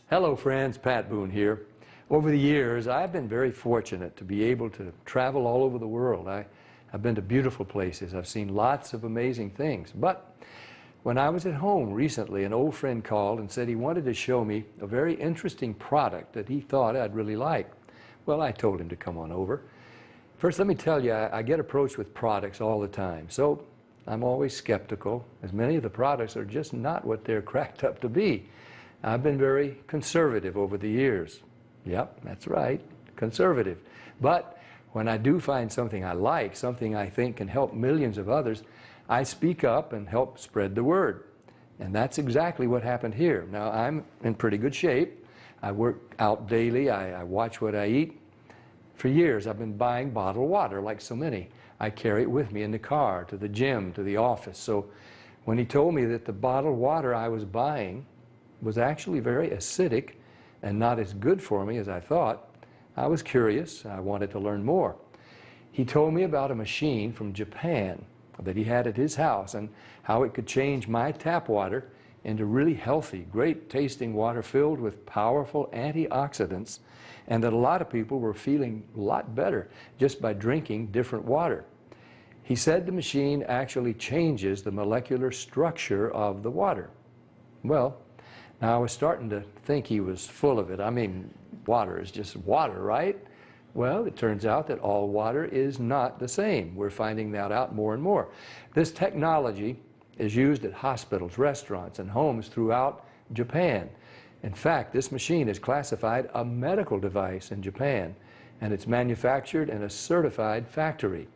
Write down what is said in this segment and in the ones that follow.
Hello friends, Pat Boone here. Over the years, I've been very fortunate to be able to travel all over the world. I've been to beautiful places. I've seen lots of amazing things. But when I was at home recently, an old friend called and said he wanted to show me a very interesting product that he thought I'd really like. Well, I told him to come on over. First, let me tell you, I get approached with products all the time. So I'm always skeptical, as many of the products are just not what they're cracked up to be. I've been very conservative over the years. Yep, that's right, conservative. But when I do find something I like, something I think can help millions of others, I speak up and help spread the word. And that's exactly what happened here. Now, I'm in pretty good shape. I work out daily. I watch what I eat. For years, I've been buying bottled water, like so many. I carry it with me in the car, to the gym, to the office. So when he told me that the bottled water I was buying was actually very acidic and not as good for me as I thought, I was curious. I wanted to learn more. He told me about a machine from Japan that he had at his house and how it could change my tap water into really healthy, great tasting water filled with powerful antioxidants, and that a lot of people were feeling a lot better just by drinking different water. He said the machine actually changes the molecular structure of the water. Well, now I was starting to think he was full of it. I mean, water is just water, right? Well, it turns out that all water is not the same. We're finding that out more and more. This technology is used at hospitals, restaurants, and homes throughout Japan. In fact, this machine is classified a medical device in Japan, and it's manufactured in a certified factory.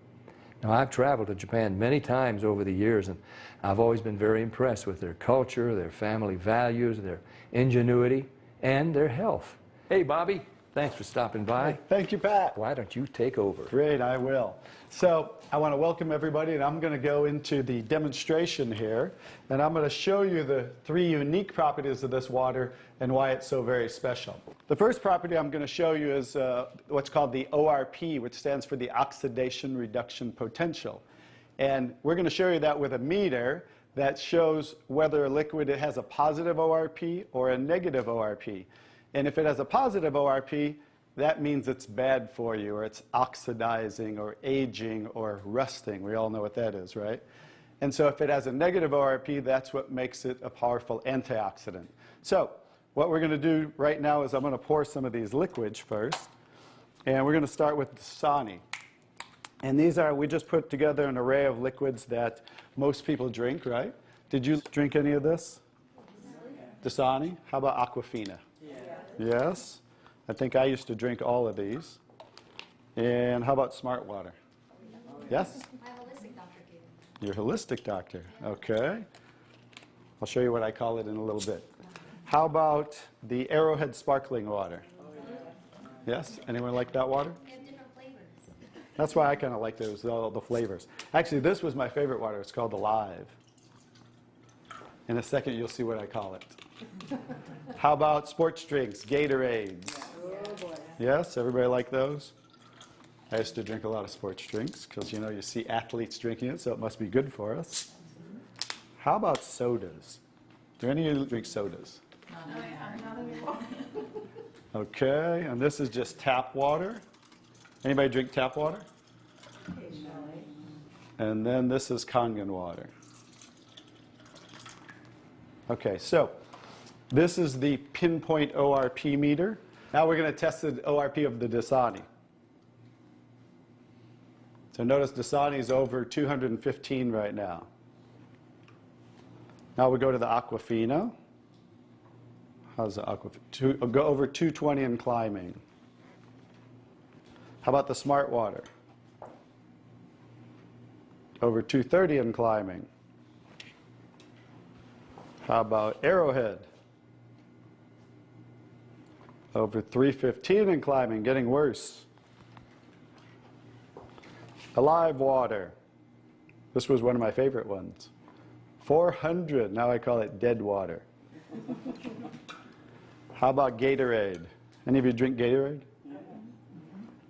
Now, I've traveled to Japan many times over the years, and I've always been very impressed with their culture, their family values, their ingenuity, and their health. Hey, Bobby, thanks for stopping by. Thank you, Pat. Why don't you take over? Great, I will. So I want to welcome everybody, and I'm going to go into the demonstration here, and I'm going to show you the 3 unique properties of this water and why it's so very special. The first property I'm going to show you is what's called the ORP, which stands for the oxidation reduction potential. And we're going to show you that with a meter that shows whether a liquid has a positive ORP or a negative ORP. And if it has a positive ORP, that means it's bad for you, or it's oxidizing, or aging, or rusting. We all know what that is, right? And so if it has a negative ORP, that's what makes it a powerful antioxidant. So what we're going to do right now is I'm going to pour some of these liquids first. And we're going to start with Dasani. And these are, we just put together an array of liquids that most people drink, right? Did you drink any of this? Dasani? How about Aquafina? Yes. I think I used to drink all of these. And how about Smart Water? Yes? My holistic doctor gave it. Your holistic doctor. Okay. I'll show you what I call it in a little bit. How about the Arrowhead sparkling water? Yes? Anyone like that water? They have different flavors. That's why I kind of like those, all the flavors. Actually, this was my favorite water. It's called Alive. In a second, you'll see what I call it. How about sports drinks, Gatorades? Yes, everybody like those? I used to drink a lot of sports drinks because, you know, you see athletes drinking it, so it must be good for us. How about sodas? Do any of you drink sodas? Not anymore. Okay, and this is just tap water. Anybody drink tap water? Occasionally. And then this is Kangen water. Okay, so this is the pinpoint ORP meter. Now we're going to test the ORP of the Dasani. So notice Dasani is over 215 right now. Now we go to the Aquafina. How's the Aquafina? Go over 220 and climbing. How about the Smart Water? Over 230 and climbing. How about Arrowhead? Over 315 and climbing, getting worse. Alive Water. This was one of my favorite ones. 400, now I call it dead water. How about Gatorade? Any of you drink Gatorade?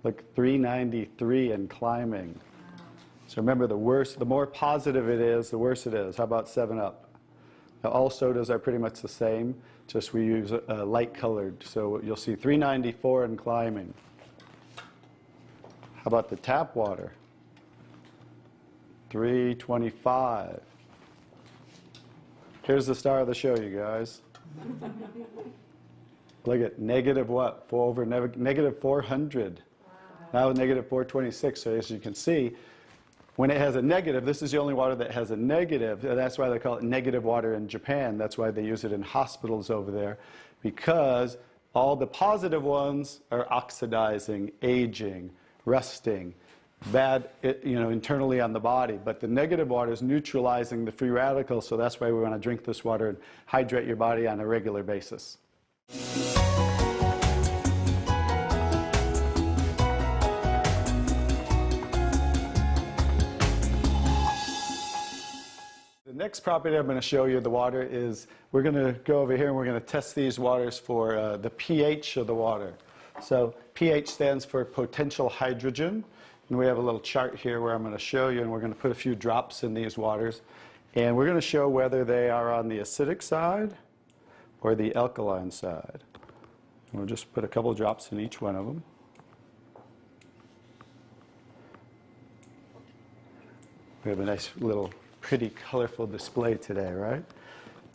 Like 393 and climbing. So remember, the more positive it is, the worse it is. How about 7-Up? Now, all sodas are pretty much the same. Just we use light colored. So you'll see 394 and climbing. How about the tap water? 325. Here's the star of the show, you guys. Look at negative what? Negative 400. Now negative 426. So as you can see, when it has a negative, this is the only water that has a negative. That's why they call it negative water in Japan. That's why they use it in hospitals over there, because all the positive ones are oxidizing, aging, rusting, bad, internally on the body. But the negative water is neutralizing the free radicals, so that's why we want to drink this water and hydrate your body on a regular basis. The next property I'm going to show you the water is, we're going to go over here and we're going to test these waters for the pH of the water. So pH stands for potential hydrogen. And we have a little chart here where I'm going to show you, and we're going to put a few drops in these waters. And we're going to show whether they are on the acidic side or the alkaline side. We'll just put a couple drops in each one of them. We have a nice little pretty colorful display today, right?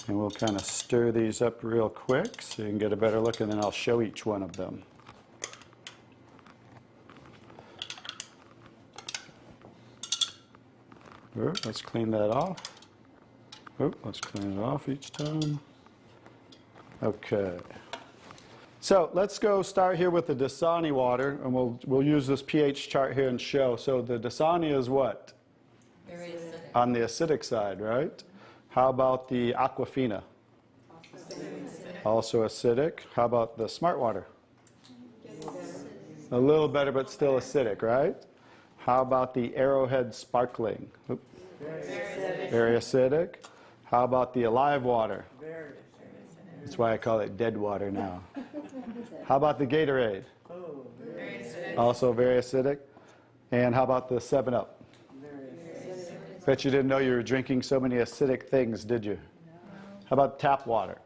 And we'll kind of stir these up real quick so you can get a better look, and then I'll show each one of them. Let's clean that off. Let's clean it off each time. Okay. So let's go start here with the Dasani water, and we'll use this pH chart here and show. So the Dasani is what? Very acidic. On the acidic side, right? How about the Aquafina? Also acidic. How about the Smart Water? A little better, but still acidic, right? How about the Arrowhead Sparkling? Very acidic. How about the Alive Water? That's why I call it dead water now. How about the Gatorade? Also very acidic. And how about the 7-Up? Bet you didn't know you were drinking so many acidic things, did you? How about tap water?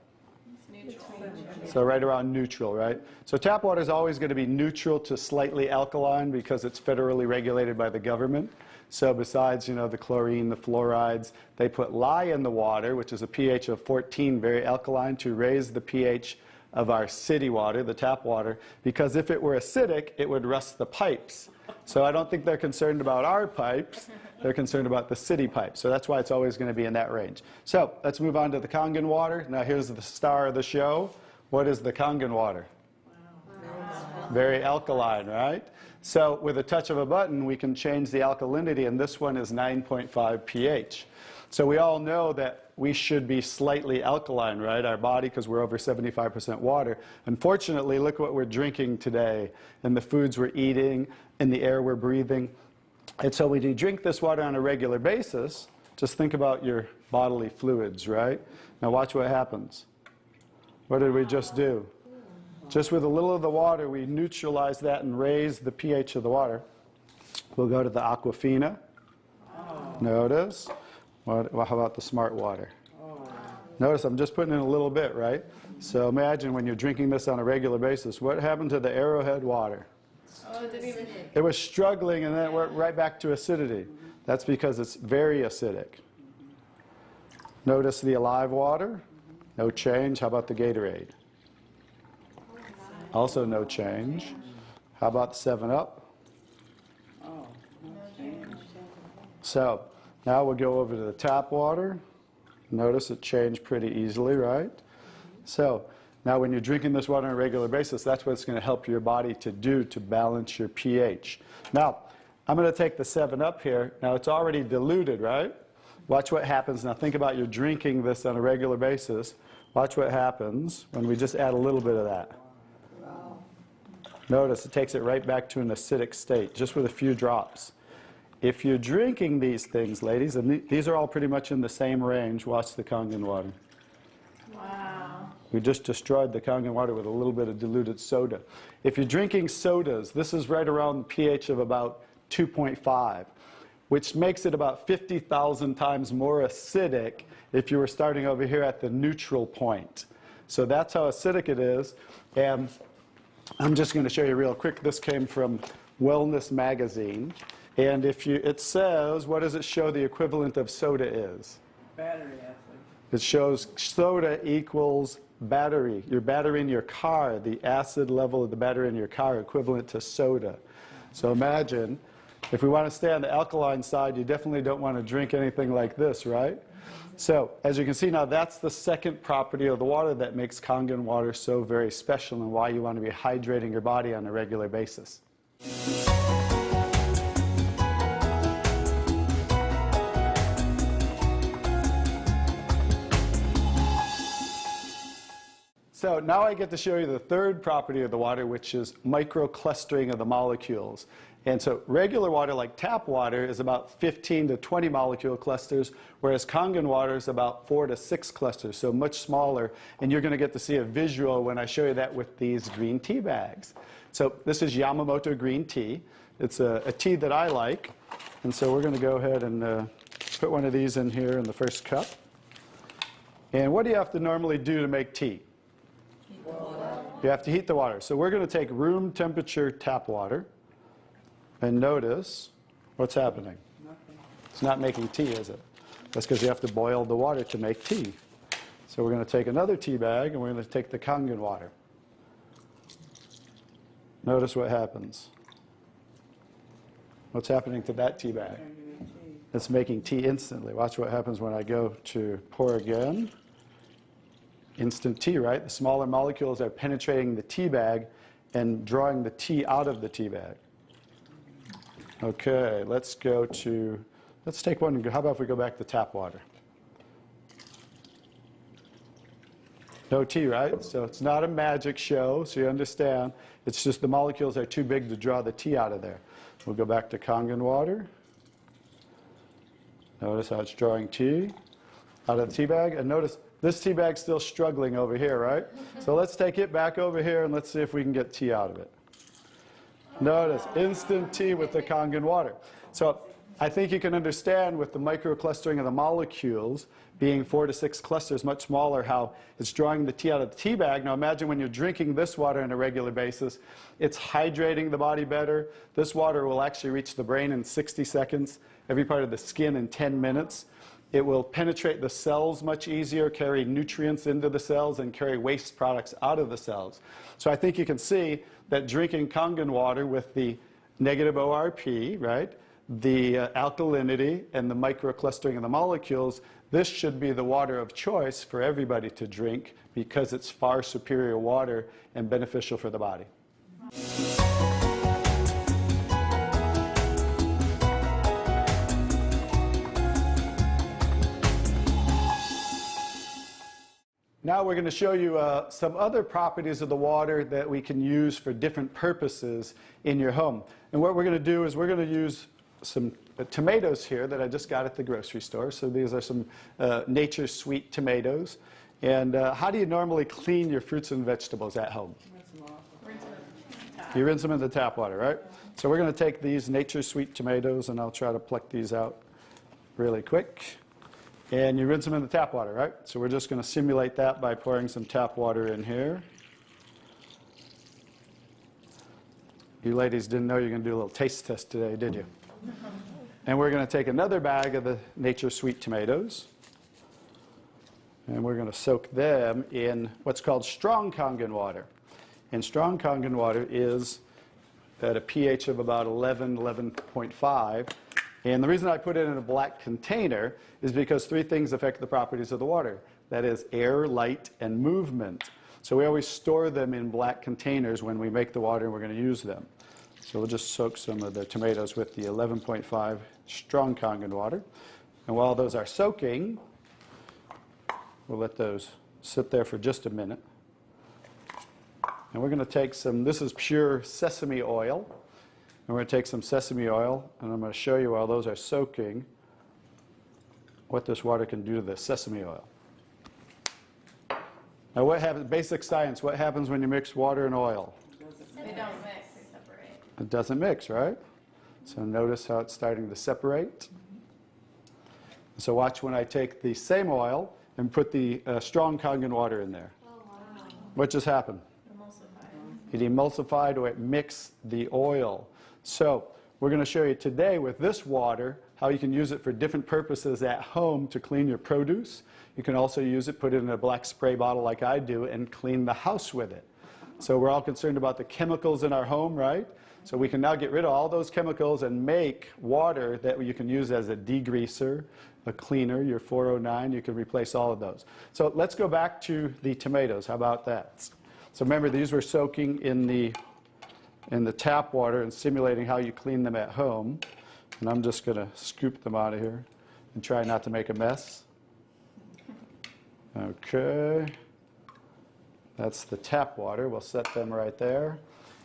So right around neutral, right? So tap water is always going to be neutral to slightly alkaline because it's federally regulated by the government. So besides, the chlorine, the fluorides, they put lye in the water, which is a pH of 14, very alkaline, to raise the pH of our city water, the tap water, because if it were acidic, it would rust the pipes. So I don't think they're concerned about our pipes. They're concerned about the city pipes. So that's why it's always going to be in that range. So let's move on to the Kangen water. Now here's the star of the show. What is the Kangen water? Very alkaline, right? So with a touch of a button, we can change the alkalinity, and this one is 9.5 pH. So we all know that we should be slightly alkaline, right? Our body, because we're over 75% water. Unfortunately, look what we're drinking today, and the foods we're eating, and the air we're breathing. And so when you drink this water on a regular basis, just think about your bodily fluids, right? Now watch what happens. What did we just do? Just with a little of the water, we neutralize that and raise the pH of the water. We'll go to the Aquafina. Notice. How about the Smart Water? Notice I'm just putting in a little bit, right? So imagine when you're drinking this on a regular basis, what happened to the Arrowhead water? It was struggling, and then it went right back to acidity. That's because it's very acidic. Notice the Alive water. No change. How about the Gatorade? Also no change. How about the 7-Up? So now we'll go over to the tap water. Notice it changed pretty easily, right? So now when you're drinking this water on a regular basis, that's what it's going to help your body to do to balance your pH. Now, I'm going to take the 7-Up here. Now it's already diluted, right? Watch what happens. Now think about you're drinking this on a regular basis. Watch what happens when we just add a little bit of that. Notice it takes it right back to an acidic state, just with a few drops. If you're drinking these things, ladies, and these are all pretty much in the same range, watch the Kangen water. Wow. We just destroyed the Kangen water with a little bit of diluted soda. If you're drinking sodas, this is right around the pH of about 2.5, which makes it about 50,000 times more acidic if you were starting over here at the neutral point. So that's how acidic it is. And I'm just going to show you real quick. This came from Wellness Magazine. And it says, what does it show the equivalent of soda is? Battery acid. It shows soda equals battery. Your battery in your car, the acid level of the battery in your car equivalent to soda. So imagine, if we want to stay on the alkaline side, you definitely don't want to drink anything like this, right? So as you can see now, that's the second property of the water that makes Kangen water so very special and why you want to be hydrating your body on a regular basis. So now I get to show you the third property of the water, which is microclustering of the molecules. And so regular water, like tap water, is about 15 to 20 molecule clusters, whereas Kangen water is about 4 to 6 clusters, so much smaller. And you're going to get to see a visual when I show you that with these green tea bags. So this is Yamamoto green tea. It's a tea that I like. And so we're going to go ahead and put one of these in here in the first cup. And what do you have to normally do to make tea? You have to heat the water. So we're going to take room temperature tap water and notice what's happening. Nothing. It's not making tea, is it? That's because you have to boil the water to make tea. So we're going to take another tea bag and we're going to take the Kangen water. Notice what happens. What's happening to that tea bag? It's making tea instantly. Watch what happens when I go to pour again. Instant tea, right? The smaller molecules are penetrating the tea bag and drawing the tea out of the tea bag. Okay, let's take one. How about if we go back to tap water? No tea, right? So it's not a magic show, so you understand. It's just the molecules are too big to draw the tea out of there. We'll go back to Kangen water. Notice how it's drawing tea out of the tea bag. And notice this tea bag's still struggling over here, right? So let's take it back over here and let's see if we can get tea out of it. Notice, instant tea with the Kangen water. So I think you can understand with the microclustering of the molecules being 4 to 6 clusters, much smaller, how it's drawing the tea out of the tea bag. Now imagine when you're drinking this water on a regular basis, it's hydrating the body better. This water will actually reach the brain in 60 seconds, every part of the skin in 10 minutes. It will penetrate the cells much easier, carry nutrients into the cells, and carry waste products out of the cells. So I think you can see that drinking Kangen water with the negative ORP, right, the alkalinity, and the microclustering of the molecules, this should be the water of choice for everybody to drink because it's far superior water and beneficial for the body. Now we're going to show you some other properties of the water that we can use for different purposes in your home. And what we're going to do is we're going to use some tomatoes here that I just got at the grocery store. So these are some Nature's Sweet tomatoes. And how do you normally clean your fruits and vegetables at home? You rinse them in the tap water, right? So we're going to take these Nature's Sweet tomatoes, and I'll try to pluck these out really quick. And you rinse them in the tap water, right? So we're just going to simulate that by pouring some tap water in here. You ladies didn't know you were going to do a little taste test today, did you? And we're going to take another bag of the Nature's Sweet tomatoes. And we're going to soak them in what's called strong Kangen water. And strong Kangen water is at a pH of about 11, 11.5. And the reason I put it in a black container is because 3 things affect the properties of the water. That is air, light, and movement. So we always store them in black containers when we make the water and we're going to use them. So we'll just soak some of the tomatoes with the 11.5 strong Kangen water. And while those are soaking, we'll let those sit there for just a minute. And we're going to take some, this is pure sesame oil. And we're going to take some sesame oil, and I'm going to show you while those are soaking what this water can do to the sesame oil. Now what happens, basic science, what happens when you mix water and oil? They don't mix, they separate. It doesn't mix, right? So notice how it's starting to separate. So watch when I take the same oil and put the strong Kangen water in there. What just happened? Emulsified. It emulsified or it mixed the oil. So we're going to show you today with this water how you can use it for different purposes at home to clean your produce. You can also use it, put it in a black spray bottle like I do, and clean the house with it. So we're all concerned about the chemicals in our home, right? So we can now get rid of all those chemicals and make water that you can use as a degreaser, a cleaner, your 409, you can replace all of those. So let's go back to the tomatoes. How about that? So remember, these were soaking in the tap water and simulating how you clean them at home. And I'm just going to scoop them out of here and try not to make a mess. Okay. That's the tap water. We'll set them right there.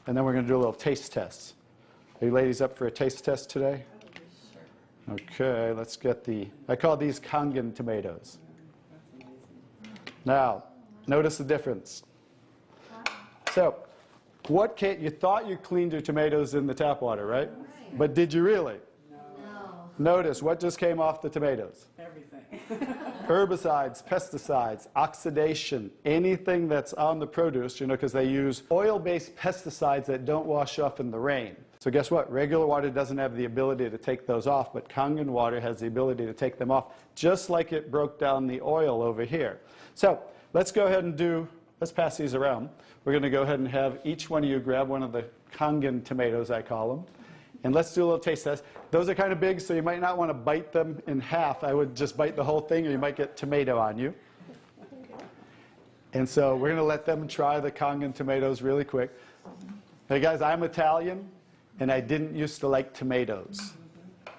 And then we're going to do a little taste test. Are you ladies up for a taste test today? Okay, let's get I call these Kangen tomatoes. Now, notice the difference. So, you thought you cleaned your tomatoes in the tap water, right? But did you really? No. Notice what just came off the tomatoes. Everything. Herbicides, pesticides, oxidation, anything that's on the produce, because they use oil-based pesticides that don't wash off in the rain. So guess what? Regular water doesn't have the ability to take those off, but Kangen water has the ability to take them off, just like it broke down the oil over here. So let's go ahead and let's pass these around. We're going to go ahead and have each one of you grab one of the Kangen tomatoes, I call them. And let's do a little taste test. Those are kind of big, so you might not want to bite them in half. I would just bite the whole thing, or you might get tomato on you. And so we're going to let them try the Kangen tomatoes really quick. Hey guys, I'm Italian, and I didn't used to like tomatoes.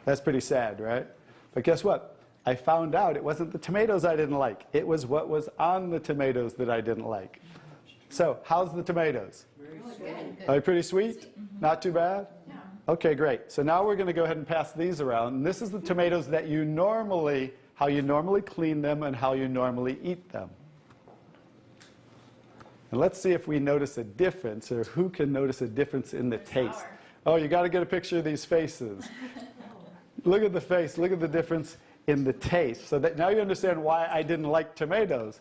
That's pretty sad, right? But guess what? I found out it wasn't the tomatoes I didn't like. It was what was on the tomatoes that I didn't like. So how's the tomatoes? Are they pretty sweet? Not too bad? Okay, great. So now we're going to go ahead and pass these around. And this is the tomatoes that how you normally clean them and how you normally eat them. And let's see if we notice a difference, or who can notice a difference in the taste. Sour. Oh, you got to get a picture of these faces. Look at the face. Look at the difference in the taste. So that now you understand why I didn't like tomatoes.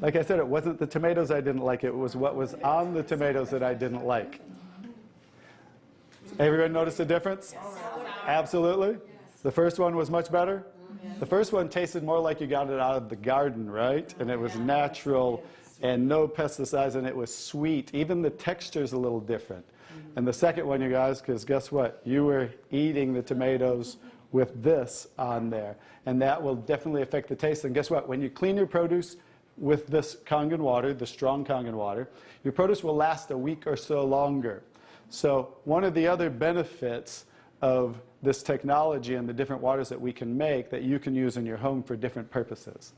Like I said, it wasn't the tomatoes I didn't like. It was what was on the tomatoes that I didn't like. Everyone notice the difference? Yes. Absolutely. Yes. The first one was much better? Yes. The first one tasted more like you got it out of the garden, right? And it was natural and no pesticides, and it was sweet. Even the texture's a little different. And the second one, you guys, because guess what? You were eating the tomatoes with this on there. And that will definitely affect the taste. And guess what? When you clean your produce with this Kangen water, the strong Kangen water, your produce will last a week or so longer. So one of the other benefits of this technology and the different waters that we can make that you can use in your home for different purposes.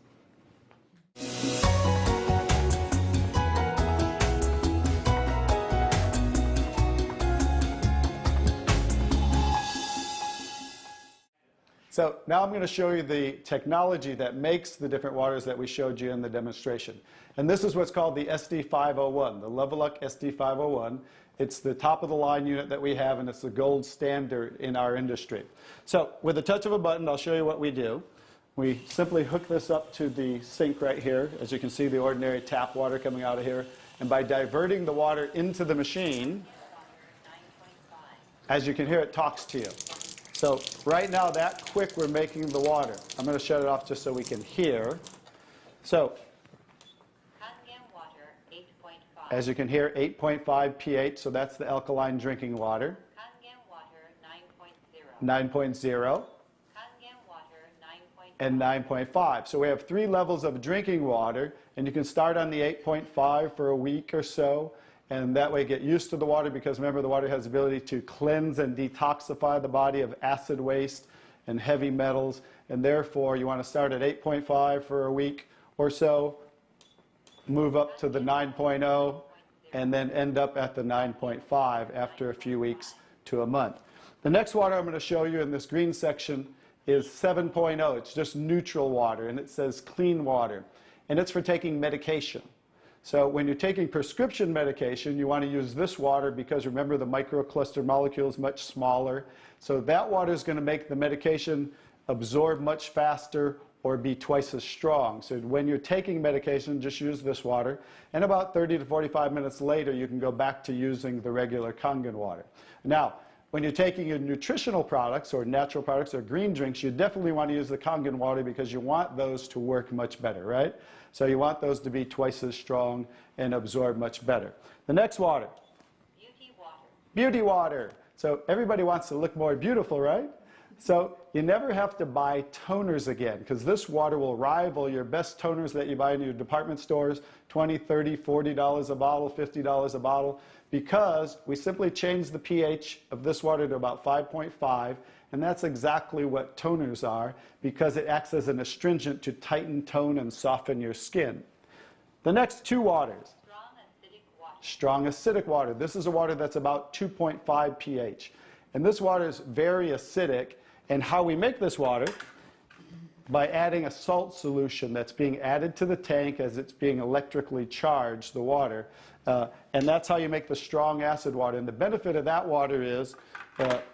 So now I'm going to show you the technology that makes the different waters that we showed you in the demonstration. And this is what's called the SD501, the Leveluck SD501. It's the top of the line unit that we have, and it's the gold standard in our industry. So with a touch of a button, I'll show you what we do. We simply hook this up to the sink right here. As you can see, the ordinary tap water coming out of here. And by diverting the water into the machine, as you can hear, it talks to you. So right now, that quick, we're making the water. I'm going to shut it off just so we can hear. So Kangen Water 8.5. as you can hear, 8.5 pH, so that's the alkaline drinking water. Kangen Water 9.0. 9.0 Kangen Water 9.5. and 9.5. So we have 3 levels of drinking water, and you can start on the 8.5 for a week or so, and that way get used to the water, because remember, the water has the ability to cleanse and detoxify the body of acid waste and heavy metals, and therefore you want to start at 8.5 for a week or so, move up to the 9.0, and then end up at the 9.5 after a few weeks to a month. The next water I'm going to show you in this green section is 7.0. It's just neutral water, and it says clean water, and it's for taking medication. So when you're taking prescription medication, you want to use this water because remember, the microcluster molecule is much smaller. So that water is going to make the medication absorb much faster or be twice as strong. So when you're taking medication, just use this water, and about 30 to 45 minutes later, you can go back to using the regular Kangen water. Now, when you're taking your nutritional products or natural products or green drinks, you definitely want to use the Kangen water because you want those to work much better, right? So you want those to be twice as strong and absorb much better. The next water. Beauty water. Beauty water. So everybody wants to look more beautiful, right? So you never have to buy toners again because this water will rival your best toners that you buy in your department stores, $20, $30, $40 a bottle, $50 a bottle, because we simply change the pH of this water to about 5.5, and that's exactly what toners are because it acts as an astringent to tighten, tone, and soften your skin. The next two waters. Strong acidic water. Strong acidic water. This is a water that's about 2.5 pH. And this water is very acidic. And how we make this water? By adding a salt solution that's being added to the tank as it's being electrically charged, the water. And that's how you make the strong acid water. And the benefit of that water is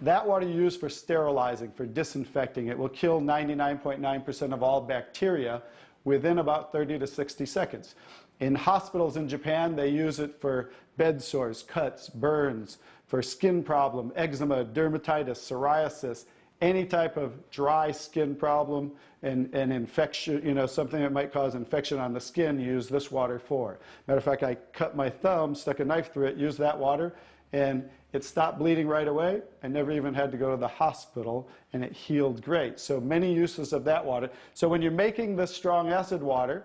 that water you use for sterilizing, for disinfecting. It will kill 99.9% of all bacteria within about 30 to 60 seconds. In hospitals in Japan, they use it for bed sores, cuts, burns, for skin problem, eczema, dermatitis, psoriasis, any type of dry skin problem and infection, you know, something that might cause infection on the skin, use this water for. Matter of fact, I cut my thumb, stuck a knife through it, used that water, and it stopped bleeding right away. I never even had to go to the hospital, and it healed great. So many uses of that water. So when you're making this strong acid water,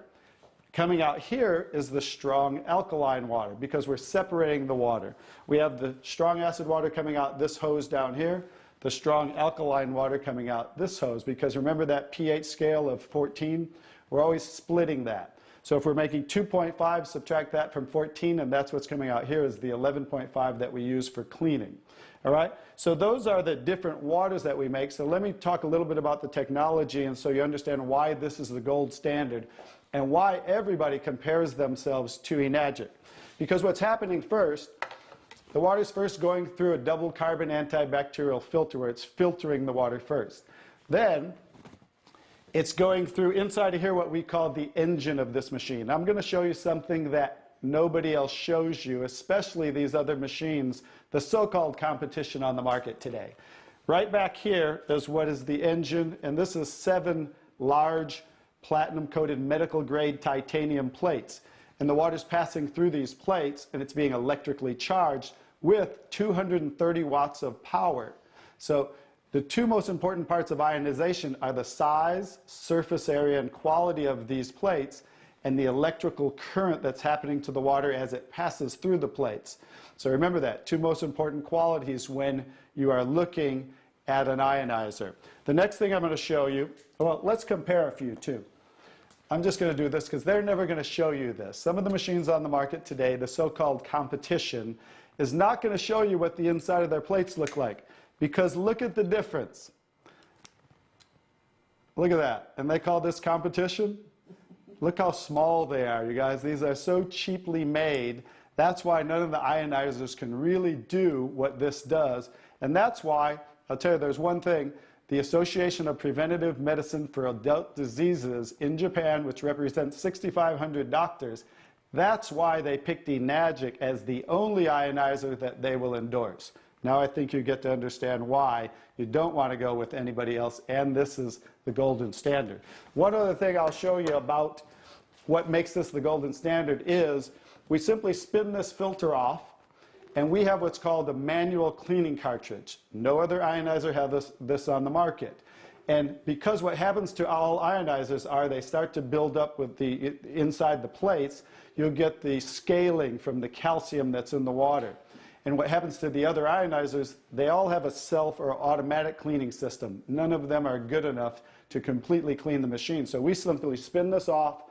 coming out here is the strong alkaline water because we're separating the water. We have the strong acid water coming out this hose down here, the strong alkaline water coming out this hose, because remember that pH scale of 14? We're always splitting that. So if we're making 2.5, subtract that from 14, and that's what's coming out here is the 11.5 that we use for cleaning. All right? So those are the different waters that we make. So let me talk a little bit about the technology, and so you understand why this is the gold standard and why everybody compares themselves to Enagic. Because what's happening first, the water's first going through a double carbon antibacterial filter where it's filtering the water first. Then it's going through inside of here what we call the engine of this machine. I'm going to show you something that nobody else shows you, especially these other machines, the so-called competition on the market today. Right back here is what is the engine, and this is 7 large platinum-coated medical-grade titanium plates. And the water's passing through these plates, and it's being electrically charged with 230 watts of power. So the two most important parts of ionization are the size, surface area, and quality of these plates, and the electrical current that's happening to the water as it passes through the plates. So remember that, two most important qualities when you are looking at an ionizer. The next thing I'm going to show you, well, let's compare a few too. I'm just going to do this because they're never going to show you this. Some of the machines on the market today, the so-called competition, is not going to show you what the inside of their plates look like. Because look at the difference. Look at that. And they call this competition? Look how small they are, you guys. These are so cheaply made. That's why none of the ionizers can really do what this does. And that's why, I'll tell you, there's one thing. The Association of Preventive Medicine for Adult Diseases in Japan, which represents 6,500 doctors, that's why they picked Enagic as the only ionizer that they will endorse. Now I think you get to understand why you don't want to go with anybody else, and this is the golden standard. One other thing I'll show you about what makes this the golden standard is we simply spin this filter off, and we have what's called a manual cleaning cartridge. No other ionizer has this on the market. And because what happens to all ionizers are they start to build up with the inside the plates, you'll get the scaling from the calcium that's in the water. And what happens to the other ionizers, they all have a self or automatic cleaning system. None of them are good enough to completely clean the machine. So we simply spin this off,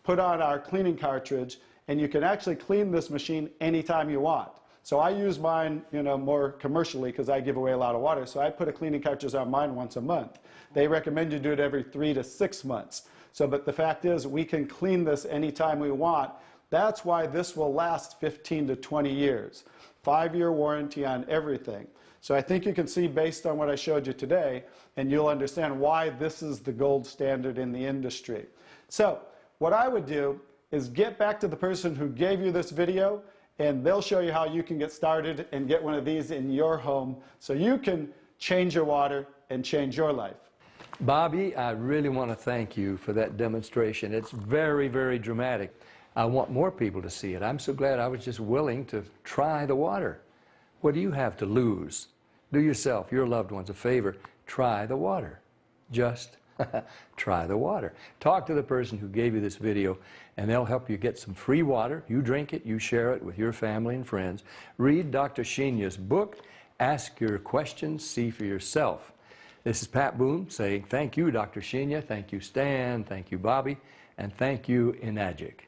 put on our cleaning cartridge, and you can actually clean this machine anytime you want. So I use mine, more commercially because I give away a lot of water. So I put a cleaning cartridge on mine once a month. They recommend you do it every 3 to 6 months. So, but the fact is, we can clean this anytime we want. That's why this will last 15 to 20 years. 5-year warranty on everything. So I think you can see based on what I showed you today, and you'll understand why this is the gold standard in the industry. So what I would do is get back to the person who gave you this video, and they'll show you how you can get started and get one of these in your home so you can change your water and change your life. Bobby, I really want to thank you for that demonstration. It's very, very dramatic. I want more people to see it. I'm so glad I was just willing to try the water. What do you have to lose? Do yourself, your loved ones a favor. Try the water. Just try the water. Talk to the person who gave you this video, and they'll help you get some free water. You drink it, you share it with your family and friends. Read Dr. Sheenya's book. Ask your questions, see for yourself. This is Pat Boone saying thank you, Dr. Sheenya. Thank you, Stan. Thank you, Bobby. And thank you, Enagic.